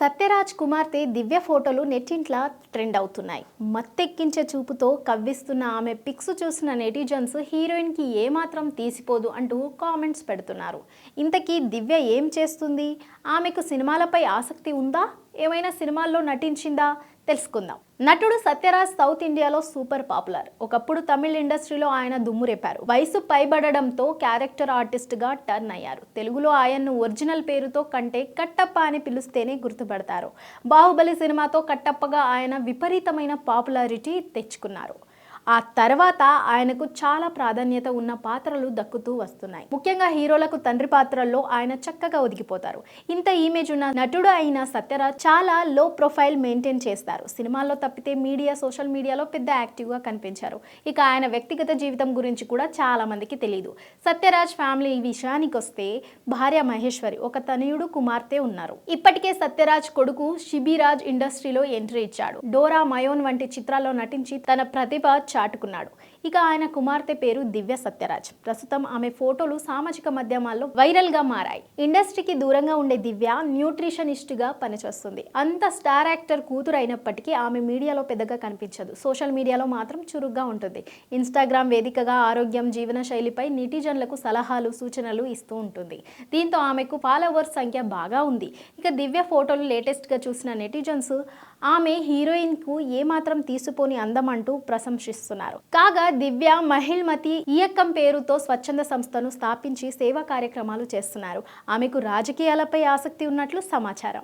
సత్యరాజ్ కుమార్తె దివ్య ఫోటోలు నెట్టింట్లా ట్రెండ్ అవుతున్నాయి. మత్తెక్కించే చూపుతో కవ్విస్తున్న ఆమె పిక్స్ చూసిన నెటిజన్స్ హీరోయిన్కి ఏమాత్రం తీసిపోదు అంటూ కామెంట్స్ పెడుతున్నారు. ఇంతకీ దివ్య ఏం చేస్తుంది? ఆమెకు సినిమాలపై ఆసక్తి ఉందా? ఏమైనా సినిమాల్లో నటించిందా? తెలుసుకుందాం. నటుడు సత్యరాజ్ సౌత్ ఇండియాలో సూపర్ పాపులర్. ఒకప్పుడు తమిళ ఇండస్ట్రీలో ఆయన దుమ్ము రేపారు. వయసు పైబడడంతో క్యారెక్టర్ ఆర్టిస్ట్ గా టర్న్ అయ్యారు. తెలుగులో ఆయన్ను ఒరిజినల్ పేరుతో కంటే కట్టప్ప అని పిలుస్తేనే గుర్తుపడతారు. బాహుబలి సినిమాతో కట్టప్పగా ఆయన విపరీతమైన పాపులారిటీ తెచ్చుకున్నారు. ఆ తర్వాత ఆయనకు చాలా ప్రాధాన్యత ఉన్న పాత్రలు దక్కుతూ వస్తున్నాయి. ముఖ్యంగా హీరోలకు తండ్రి పాత్రల్లో ఆయన చక్కగా ఒదిగిపోతారు. ఇంత ఇమేజ్ ఉన్న నటుడు అయిన సత్యరాజ్ చాలా లో ప్రొఫైల్ మెయింటైన్ చేస్తారు. సినిమాల్లో తప్పితే సోషల్ మీడియాలో పెద్ద యాక్టివ్గా కనిపించారు. ఇక ఆయన వ్యక్తిగత జీవితం గురించి కూడా చాలా మందికి తెలియదు. సత్యరాజ్ ఫ్యామిలీ విషయానికి వస్తే భార్య మహేశ్వరి, ఒక తనయుడు, కుమార్తె ఉన్నారు. ఇప్పటికే సత్యరాజ్ కొడుకు శిబిరాజ్ ఇండస్ట్రీలో ఎంట్రీ ఇచ్చాడు. డోరా, మయోన్ వంటి చిత్రాల్లో నటించి తన ప్రతిభ చాటుకున్నాడు. ఇక ఆయన కుమార్తె పేరు దివ్య సత్యరాజ్. ప్రస్తుతం ఆమె ఫోటోలు సామాజిక మాధ్యమాల్లో వైరల్ గా మారాయి. ఇండస్ట్రీకి దూరంగా ఉండే దివ్య న్యూట్రిషనిస్ట్ గా పనిచేస్తుంది. అంత స్టార్ యాక్టర్ కూతురు అయినప్పటికీ ఆమె మీడియాలో పెద్దగా కనిపించదు. సోషల్ మీడియాలో మాత్రం చురుగ్గా ఉంటుంది. ఇన్స్టాగ్రామ్ వేదికగా ఆరోగ్యం, జీవన శైలిపై నెటిజన్లకు సలహాలు, సూచనలు ఇస్తూ ఉంటుంది. దీంతో ఆమెకు ఫాలోవర్స్ సంఖ్య బాగా ఉంది. ఇక దివ్య ఫోటోలు లేటెస్ట్ గా చూసిన నెటిజన్స్ ఆమె హీరోయిన్ కు ఏమాత్రం తీసిపోని అందం అంటూ ప్రశంసిస్తున్నారు. కాగా దివ్య మహిళమతి ఇయక్కం పేరుతో స్వచ్ఛంద సంస్థను స్థాపించి సేవా కార్యక్రమాలు చేస్తున్నారు. ఆమెకు రాజకీయాలపై ఆసక్తి ఉన్నట్లు సమాచారం.